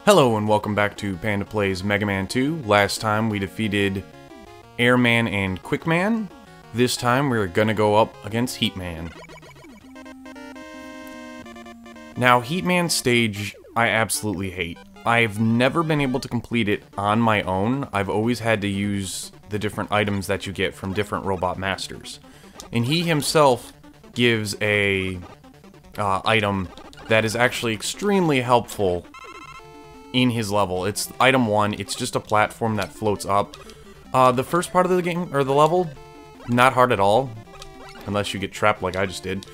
Hello and welcome back to Panda Plays Mega Man 2. Last time we defeated Airman and Quickman. This time we're gonna go up against Heatman. Now, Heatman stage I absolutely hate. I've never been able to complete it on my own. I've always had to use the different items that you get from different robot masters. And he himself gives a item that is actually extremely helpful in his level. It's item 1. It's just a platform that floats up. The first part of the game, or the level, not hard at all, unless you get trapped like I just did.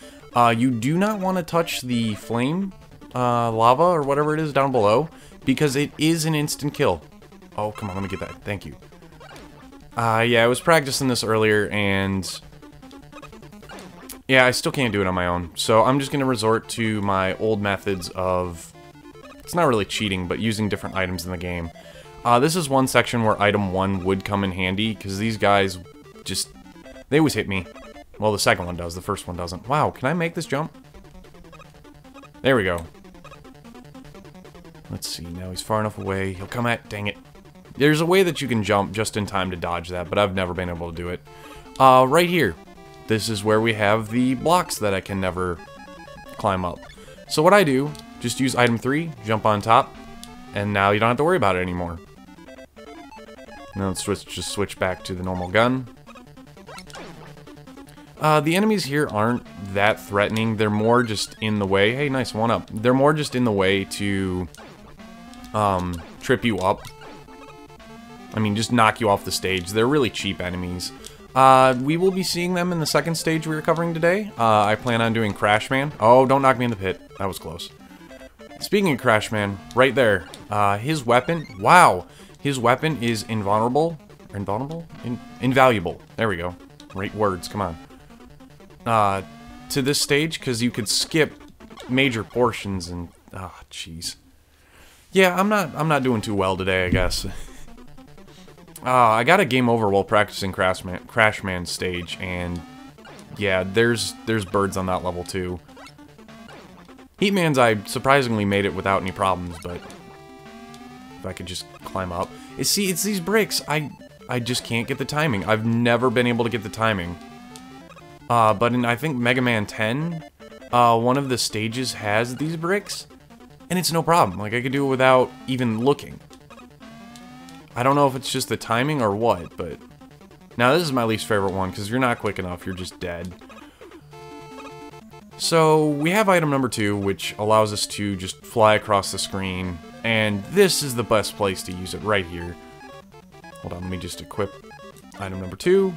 You do not want to touch the flame, lava, or whatever it is down below, because it is an instant kill. Oh, come on, let me get that. Thank you. Yeah, I was practicing this earlier, and yeah, I still can't do it on my own. So I'm just going to resort to my old methods of, it's not really cheating, but using different items in the game. This is one section where item 1 would come in handy, because these guys just, they always hit me. Well, the second one does, the first one doesn't. Wow, can I make this jump? There we go. Let's see, now he's far enough away. He'll come at, dang it. There's a way that you can jump just in time to dodge that, but I've never been able to do it. Right here. This is where we have the blocks that I can never climb up. So what I do, just use item 3, jump on top, and now you don't have to worry about it anymore. Now let's just switch back to the normal gun. The enemies here aren't that threatening. They're more just in the way. Hey, nice, 1-up. They're more just in the way to trip you up. I mean, just knock you off the stage. They're really cheap enemies. We will be seeing them in the second stage we are covering today. I plan on doing Crashman. Oh, don't knock me in the pit. That was close. Speaking of Crashman, right there, his weapon, wow, his weapon is invulnerable, invaluable, there we go, great words, come on, to this stage, because you could skip major portions, and, oh, jeez. Yeah, I'm not doing too well today, I guess. I got a game over while practicing Crashman stage, and, yeah, there's birds on that level, too. Heatman's, I surprisingly made it without any problems, but if I could just climb up. See, it's these bricks. I just can't get the timing. I've never been able to get the timing. But in, I think, Mega Man 10, one of the stages has these bricks, and it's no problem. Like, I could do it without even looking. I don't know if it's just the timing or what, but... Now, this is my least favorite one, because if you're not quick enough, you're just dead. So, we have item number 2, which allows us to just fly across the screen, and this is the best place to use it, right here. Hold on, let me just equip item number 2,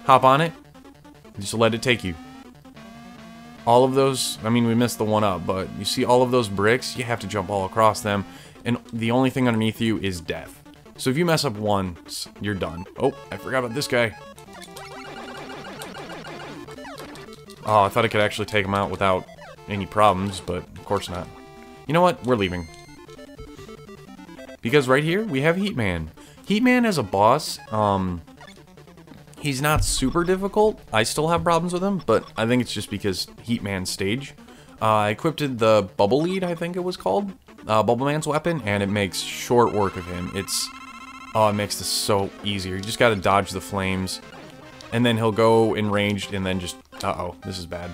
hop on it, and just let it take you. All of those, I mean, we missed the 1-up, but you see all of those bricks, you have to jump all across them, and the only thing underneath you is death. So if you mess up once, you're done. Oh, I forgot about this guy. Oh, I thought I could actually take him out without any problems, but of course not. You know what? We're leaving. Because right here, we have Heatman. Heatman as a boss, he's not super difficult. I still have problems with him, but I think it's just because Heatman's stage. I equipped the Bubble Lead, I think it was called. Bubble Man's weapon, and it makes short work of him. Oh, it makes this so easier. You just gotta dodge the flames, and then he'll go in ranged, and then just... Uh-oh, this is bad.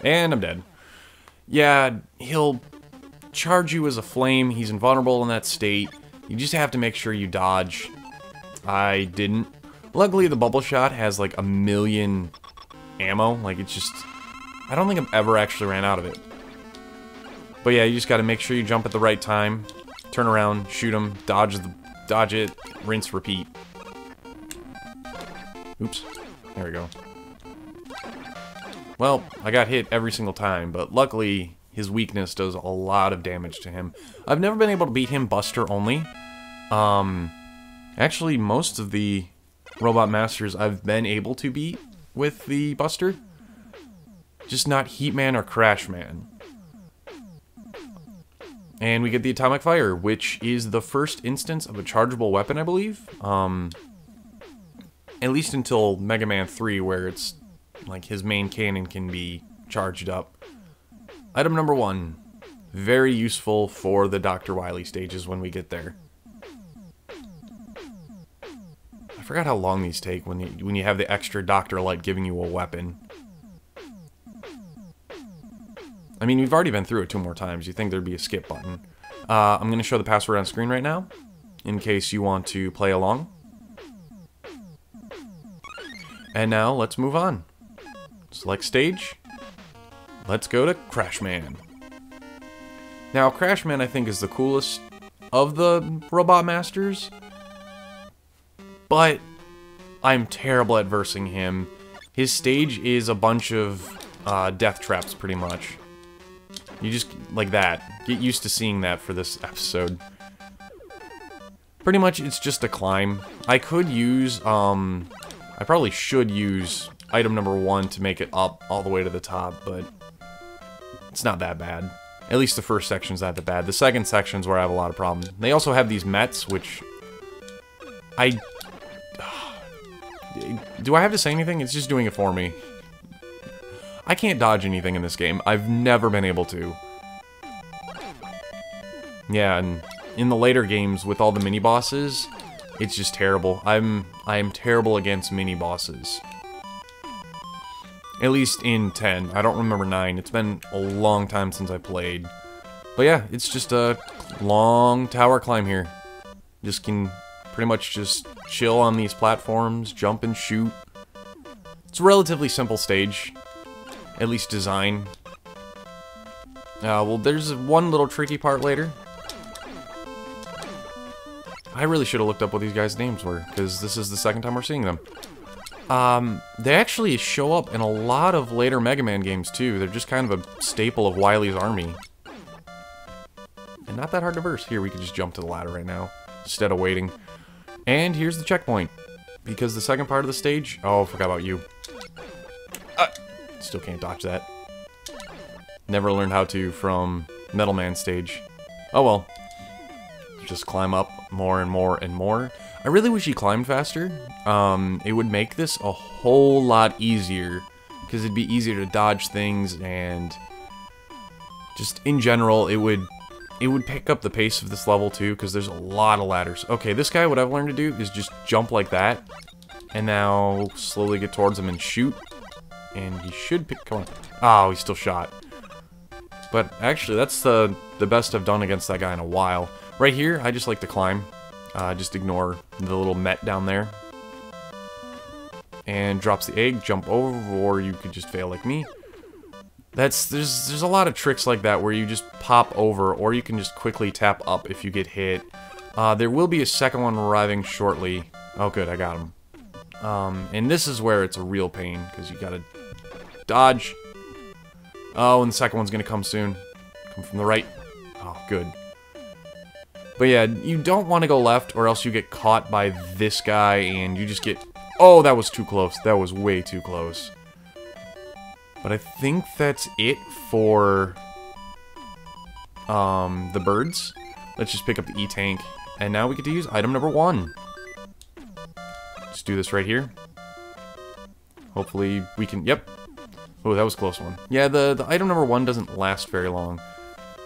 And I'm dead. Yeah, he'll charge you as a flame. He's invulnerable in that state. You just have to make sure you dodge. I didn't. Luckily, the bubble shot has like 1,000,000 ammo. Like, it's just... I don't think I've ever actually ran out of it. But yeah, you just gotta make sure you jump at the right time. Turn around, shoot him, dodge it, rinse, repeat. Oops. There we go. Well, I got hit every single time, but luckily his weakness does a lot of damage to him. I've never been able to beat him Buster only. Actually, most of the Robot Masters I've been able to beat with the Buster. Just not Heatman or Crashman. And we get the Atomic Fire, which is the first instance of a chargeable weapon, I believe. At least until Mega Man 3, where it's like his main cannon can be charged up. Item number 1. Very useful for the Dr. Wily stages when we get there. I forgot how long these take when you have the extra Doctor Light giving you a weapon. I mean, we've already been through it 2 more times. You think there'd be a skip button. I'm going to show the password on screen right now, in case you want to play along. And now, let's move on. Select stage. Let's go to Crashman. Now, Crashman, I think, is the coolest of the Robot Masters. But I'm terrible at versing him. His stage is a bunch of death traps, pretty much. You just, like that. Get used to seeing that for this episode. Pretty much, it's just a climb. I could use, I probably should use item number 1 to make it up all the way to the top, but it's not that bad. At least the first section's not that bad. The second section's where I have a lot of problems. They also have these Mets, which do I have to say anything? It's just doing it for me. I can't dodge anything in this game. I've never been able to. Yeah, and in the later games with all the mini-bosses, it's just terrible. I am terrible against mini-bosses. At least in 10. I don't remember 9. It's been a long time since I played. But yeah, it's just a long tower climb here. Just can pretty much just chill on these platforms, jump and shoot. It's a relatively simple stage. At least design. Well, there's one little tricky part later. I really should have looked up what these guys' names were, because this is the second time we're seeing them. They actually show up in a lot of later Mega Man games, too. They're just kind of a staple of Wily's army. And not that hard to verse. Here, we could just jump to the ladder right now, instead of waiting. And here's the checkpoint. Because the second part of the stage... Oh, I forgot about you. Still can't dodge that. Never learned how to from Metal Man stage. Oh well. Just climb up more and more and more. I really wish he climbed faster. It would make this a whole lot easier. Because it'd be easier to dodge things and... just in general, it would pick up the pace of this level too, because there's a lot of ladders. Okay, this guy, what I've learned to do is just jump like that. And now slowly get towards him and shoot. And he should pick... Come on. Oh, he's still shot. But actually, that's the best I've done against that guy in a while. Right here, I just like to climb. Just ignore the little Met down there. And drops the egg, jump over, or you could just fail like me. There's a lot of tricks like that where you just pop over, or you can just quickly tap up if you get hit. There will be a second one arriving shortly. Oh good, I got him. And this is where it's a real pain, because you gotta dodge. Oh, and the second one's gonna come soon. Come from the right. Oh, good. But yeah, you don't want to go left, or else you get caught by this guy, and you just get... Oh, that was too close. That was way too close. But I think that's it for... the birds. Let's just pick up the E-Tank. And now we get to use item number 1. Just do this right here. Hopefully we can... Yep. Oh, that was a close one. Yeah, the item number 1 doesn't last very long.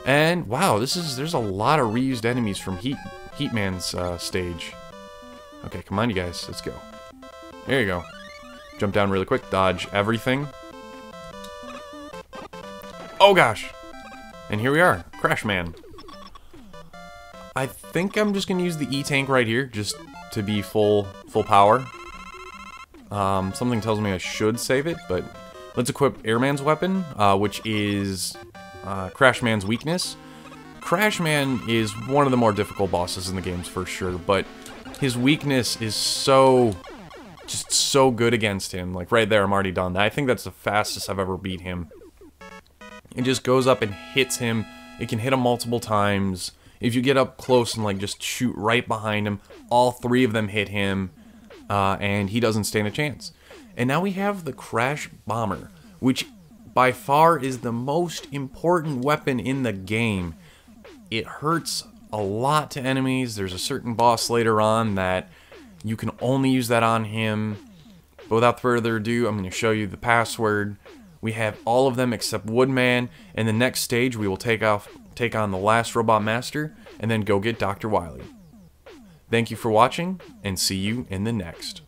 And, wow, there's a lot of reused enemies from Heatman's stage. Okay, come on, you guys. Let's go. There you go. Jump down really quick. Dodge everything. Oh, gosh. And here we are. Crashman. I think I'm just going to use the E-Tank right here, just to be full power. Something tells me I should save it, but let's equip Airman's weapon, which is Crashman's weakness. Crashman is one of the more difficult bosses in the games for sure, but his weakness is just so good against him. Like right there, I'm already done. I think that's the fastest I've ever beat him. It just goes up and hits him. It can hit him multiple times. If you get up close and like just shoot right behind him, all 3 of them hit him, and he doesn't stand a chance. And now we have the Crash Bomber, which by far is the most important weapon in the game. It hurts a lot to enemies. There's a certain boss later on that you can only use that on him. But without further ado, I'm going to show you the password. We have all of them except Woodman, and the next stage we will take take on the last Robot Master, and then go get Dr. Wily. Thank you for watching, and see you in the next.